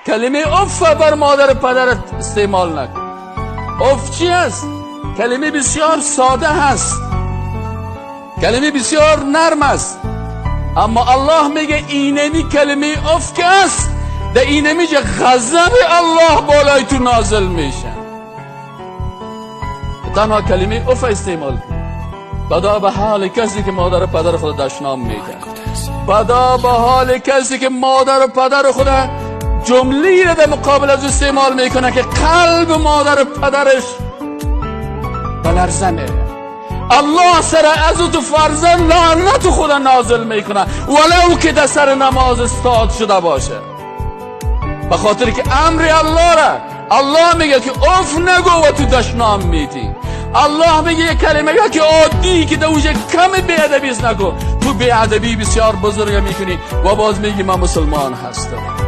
کلمه اف بر مادر پدرت استعمال نکن. اف چی است؟ کلمه بسیار ساده هست، کلمه بسیار نرم است، اما الله میگه اینمی کلمه اف که است در اینمی جه غضب الله بالای تو نازل میشه. تنها کلمه اف استعمال کن. بدا به حال کسی که مادر و پدر خود دشنام میده، بدا به حال کسی که مادر و پدر خود جمله‌ای را در مقابل از استعمال میکنه که قلب مادر و پدرش بلرزه میره. الله سر از تو فرزند لعنت خود نازل میکنه ولو که در سر نماز استاد شده باشه، به خاطر که امر الله را الله میگه که اف نگو و تو دشنام میتی. الله میگه یک کلمه که عادی که در اوجه کم بی‌ادبی نگو، تو بی‌ادبی بسیار بزرگ میکنی و باز میگی من مسلمان هستم.